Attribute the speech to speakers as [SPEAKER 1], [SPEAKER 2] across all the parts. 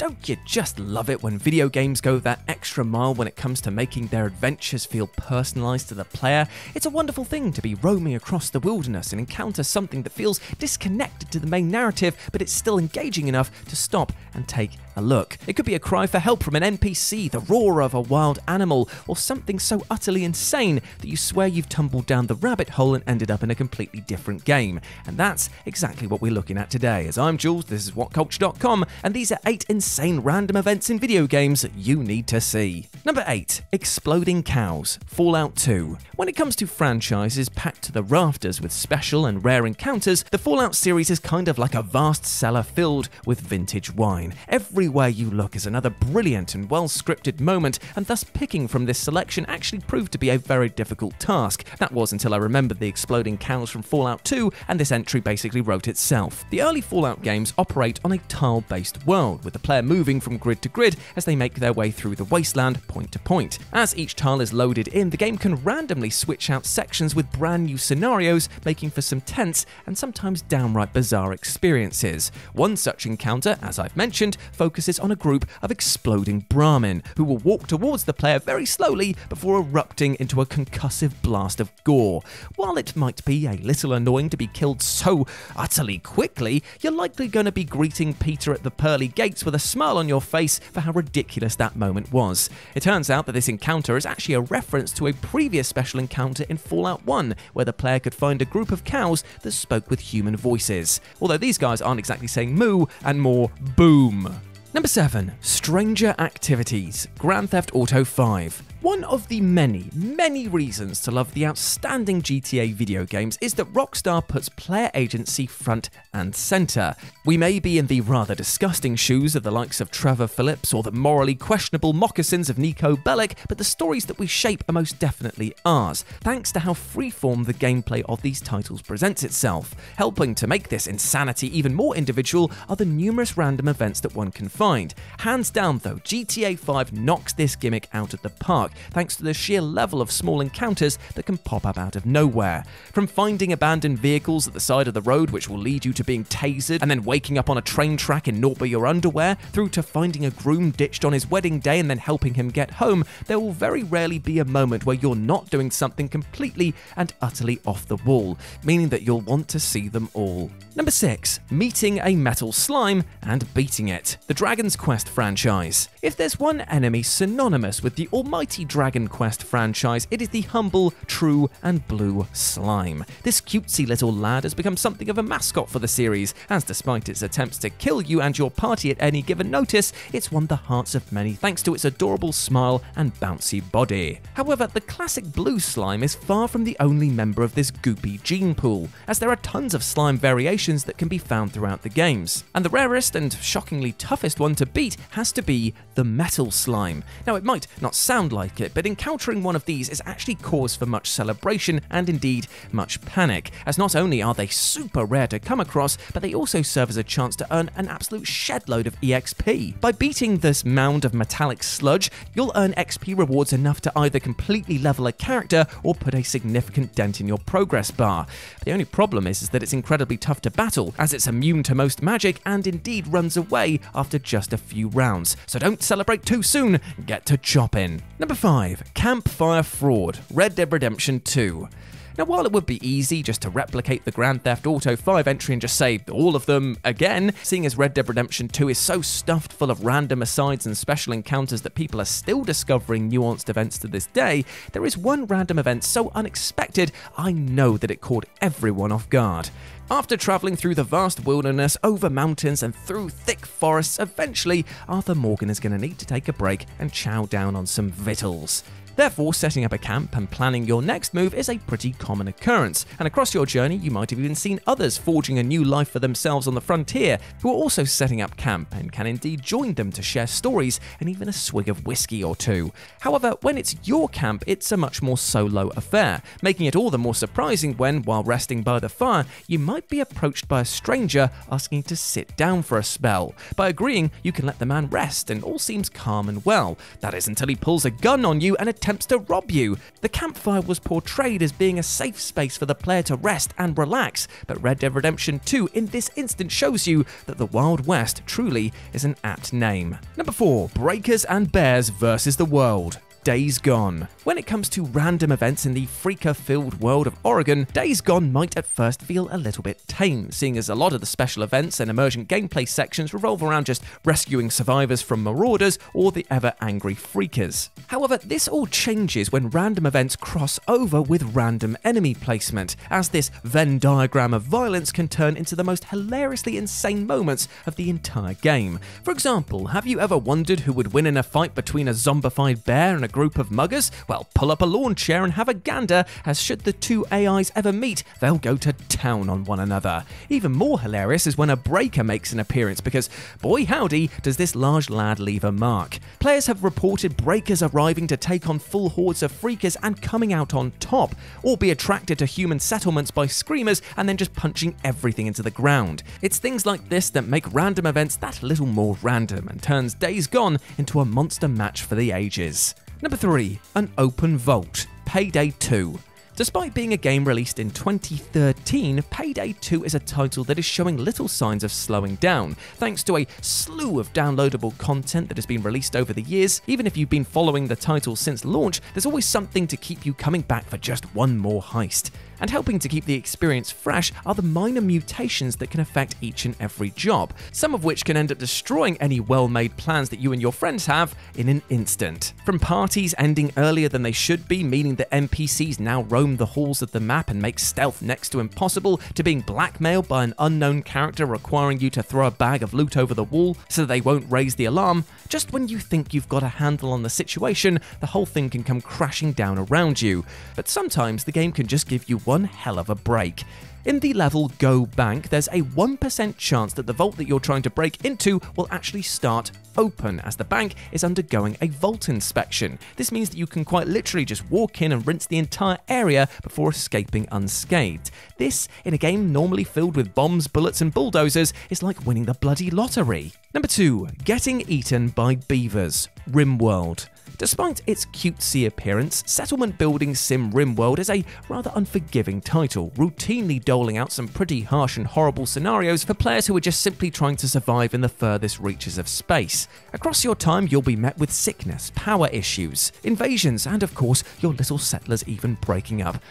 [SPEAKER 1] Don't you just love it when video games go that extra mile when it comes to making their adventures feel personalised to the player? It's a wonderful thing to be roaming across the wilderness and encounter something that feels disconnected to the main narrative, but it's still engaging enough to stop and take a look. It could be a cry for help from an NPC, the roar of a wild animal, or something so utterly insane that you swear you've tumbled down the rabbit hole and ended up in a completely different game. And that's exactly what we're looking at today. As I'm Jules, this is WhatCulture.com, and these are 8 insane random events in video games you need to see. Number 8. Exploding Cows, Fallout 2. When it comes to franchises packed to the rafters with special and rare encounters, the Fallout series is kind of like a vast cellar filled with vintage wine. Everywhere you look is another brilliant and well-scripted moment, and thus picking from this selection actually proved to be a very difficult task. That was until I remembered the exploding cows from Fallout 2, and this entry basically wrote itself. The early Fallout games operate on a tile-based world, with the player moving from grid to grid as they make their way through the wasteland point to point. As each tile is loaded in, the game can randomly switch out sections with brand new scenarios, making for some tense and sometimes downright bizarre experiences. One such encounter, as I've mentioned, focuses on a group of exploding Brahmin, who will walk towards the player very slowly before erupting into a concussive blast of gore. While it might be a little annoying to be killed so utterly quickly, you're likely going to be greeting Peter at the pearly gates with a smile on your face for how ridiculous that moment was. It turns out that this encounter is actually a reference to a previous special encounter in Fallout 1, where the player could find a group of cows that spoke with human voices. Although these guys aren't exactly saying moo and more boom. Number 7. Stranger Activities, Grand Theft Auto 5. One of the many reasons to love the outstanding GTA video games is that Rockstar puts player agency front and center. We may be in the rather disgusting shoes of the likes of Trevor Phillips or the morally questionable moccasins of Nico Bellic, but the stories that we shape are most definitely ours, thanks to how freeform the gameplay of these titles presents itself. Helping to make this insanity even more individual are the numerous random events that one can find. Hands down though, GTA 5 knocks this gimmick out of the park, thanks to the sheer level of small encounters that can pop up out of nowhere. From finding abandoned vehicles at the side of the road which will lead you to being tasered and then waking up on a train track in naught but your underwear, through to finding a groom ditched on his wedding day and then helping him get home, there will very rarely be a moment where you're not doing something completely and utterly off the wall, meaning that you'll want to see them all. Number 6. Meeting a metal slime and beating it, the Dragon's Quest franchise. If there's one enemy synonymous with the almighty Dragon Quest franchise, it is the humble, true, and blue slime. This cutesy little lad has become something of a mascot for the series, as despite its attempts to kill you and your party at any given notice, it's won the hearts of many thanks to its adorable smile and bouncy body. However, the classic blue slime is far from the only member of this goopy gene pool, as there are tons of slime variations that can be found throughout the games. And the rarest and shockingly toughest one to beat has to be the metal slime. Now, it might not sound like it, but encountering one of these is actually cause for much celebration and indeed much panic, as not only are they super rare to come across, but they also serve as a chance to earn an absolute shedload of EXP. By beating this mound of metallic sludge, you'll earn XP rewards enough to either completely level a character or put a significant dent in your progress bar. The only problem is that it's incredibly tough to battle, as it's immune to most magic and indeed runs away after just a few rounds. So don't celebrate too soon, get to chopping. Number 5. Campfire Fraud, Red Dead Redemption 2. Now, while it would be easy just to replicate the Grand Theft Auto 5 entry and just say all of them again, seeing as Red Dead Redemption 2 is so stuffed full of random asides and special encounters that people are still discovering nuanced events to this day, there is one random event so unexpected, I know that it caught everyone off guard. After travelling through the vast wilderness, over mountains and through thick forests, eventually Arthur Morgan is going to need to take a break and chow down on some victuals. Therefore, setting up a camp and planning your next move is a pretty common occurrence, and across your journey you might have even seen others forging a new life for themselves on the frontier who are also setting up camp and can indeed join them to share stories and even a swig of whiskey or two. However, when it's your camp, it's a much more solo affair, making it all the more surprising when, while resting by the fire, you might might be approached by a stranger asking to sit down for a spell. By agreeing, you can let the man rest and all seems calm and well. That is until he pulls a gun on you and attempts to rob you. The campfire was portrayed as being a safe space for the player to rest and relax, but Red Dead Redemption 2 in this instance shows you that the Wild West truly is an apt name. Number 4. Breakers and Bears versus the World. Days Gone. When it comes to random events in the freaker-filled world of Oregon, Days Gone might at first feel a little bit tame, seeing as a lot of the special events and emergent gameplay sections revolve around just rescuing survivors from marauders or the ever-angry freakers. However, this all changes when random events cross over with random enemy placement, as this Venn diagram of violence can turn into the most hilariously insane moments of the entire game. For example, have you ever wondered who would win in a fight between a zombified bear and a group of muggers? Well, pull up a lawn chair and have a gander, as should the two AIs ever meet, they'll go to town on one another. Even more hilarious is when a breaker makes an appearance, because boy howdy does this large lad leave a mark. Players have reported breakers arriving to take on full hordes of freakers and coming out on top, or be attracted to human settlements by screamers and then just punching everything into the ground. It's things like this that make random events that little more random and turns Days Gone into a monster match for the ages. Number 3. An Open Vault. Payday 2. Despite being a game released in 2013, Payday 2 is a title that is showing little signs of slowing down, thanks to a slew of downloadable content that has been released over the years. Even if you've been following the title since launch, there's always something to keep you coming back for just one more heist. And helping to keep the experience fresh are the minor mutations that can affect each and every job, some of which can end up destroying any well-made plans that you and your friends have in an instant. From parties ending earlier than they should be, meaning that NPCs now roam the halls of the map and make stealth next to impossible, to being blackmailed by an unknown character requiring you to throw a bag of loot over the wall so they won't raise the alarm. Just when you think you've got a handle on the situation, the whole thing can come crashing down around you. But sometimes the game can just give you one hell of a break. In the level Go Bank, there's a 1% chance that the vault that you're trying to break into will actually start open, as the bank is undergoing a vault inspection. This means that you can quite literally just walk in and rinse the entire area before escaping unscathed. This, in a game normally filled with bombs, bullets and bulldozers, is like winning the bloody lottery. Number 2. Getting Eaten by Beavers. RIMWORLD. Despite its cutesy appearance, settlement building sim RIMWORLD is a rather unforgiving title, routinely doling out some pretty harsh and horrible scenarios for players who are just simply trying to survive in the furthest reaches of space. Across your time, you'll be met with sickness, power issues, invasions, and of course, your little settlers even breaking up.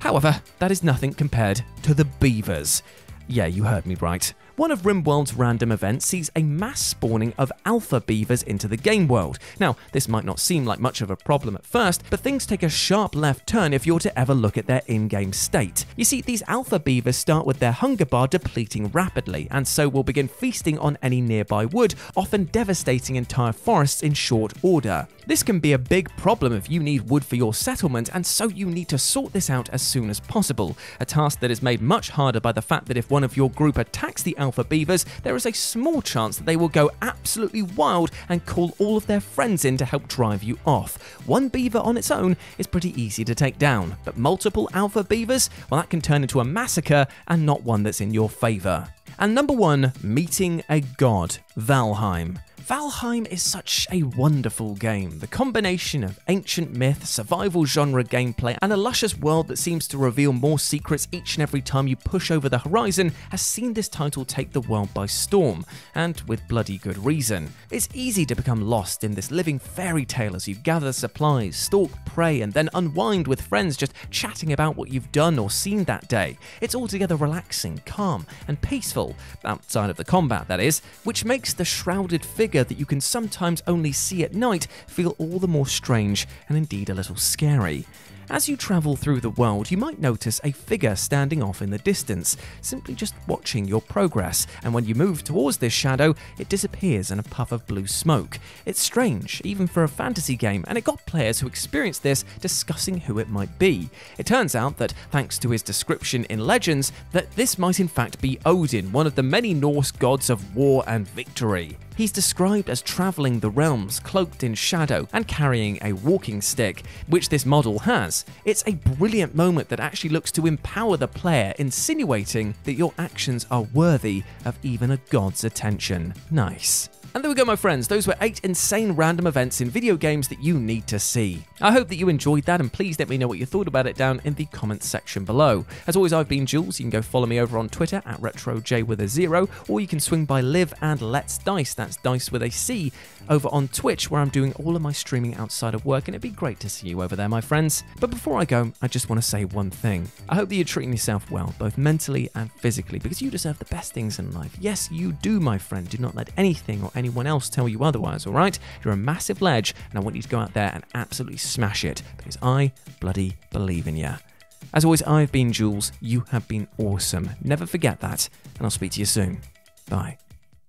[SPEAKER 1] However, that is nothing compared to the Beavers. Yeah, you heard me right. One of RimWorld's random events sees a mass spawning of alpha beavers into the game world. Now, this might not seem like much of a problem at first, but things take a sharp left turn if you're to ever look at their in-game state. You see, these alpha beavers start with their hunger bar depleting rapidly, and so will begin feasting on any nearby wood, often devastating entire forests in short order. This can be a big problem if you need wood for your settlement, and so you need to sort this out as soon as possible, a task that is made much harder by the fact that if one of your group attacks the alpha beavers, there is a small chance that they will go absolutely wild and call all of their friends in to help drive you off. One beaver on its own is pretty easy to take down, but multiple alpha beavers, well, that can turn into a massacre and not one that's in your favour. And number 1, meeting a god, VALHEIM. VALHEIM is such a wonderful game. The combination of ancient myth, survival genre gameplay, and a luscious world that seems to reveal more secrets each and every time you push over the horizon has seen this title take the world by storm, and with bloody good reason. It's easy to become lost in this living fairy tale as you gather supplies, stalk prey, and then unwind with friends just chatting about what you've done or seen that day. It's altogether relaxing, calm, and peaceful, outside of the combat that is, which makes the shrouded figure that you can sometimes only see at night feel all the more strange and indeed a little scary. As you travel through the world, you might notice a figure standing off in the distance, simply just watching your progress, and when you move towards this shadow, it disappears in a puff of blue smoke. It's strange, even for a fantasy game, and it got players who experienced this discussing who it might be. It turns out that, thanks to his description in Legends, that this might in fact be Odin, one of the many Norse gods of war and victory. He's described as travelling the realms, cloaked in shadow and carrying a walking stick, which this model has. It's a brilliant moment that actually looks to empower the player, insinuating that your actions are worthy of even a god's attention. Nice. And there we go, my friends. Those were 8 insane random events in video games that you need to see. I hope that you enjoyed that, and please let me know what you thought about it down in the comments section below. As always, I've been Jules. You can go follow me over on Twitter at RetroJ0, or you can swing by Live and Let's Dice, that's Dice with a C, over on Twitch, where I'm doing all of my streaming outside of work, and it'd be great to see you over there, my friends. But before I go, I just want to say one thing. I hope that you're treating yourself well, both mentally and physically, because you deserve the best things in life. Yes, you do, my friend. Do not let anything or anyone else tell you otherwise, alright? You're a massive ledge, and I want you to go out there and absolutely smash it, because I bloody believe in you. As always, I've been Jules. You have been awesome. Never forget that, and I'll speak to you soon. Bye.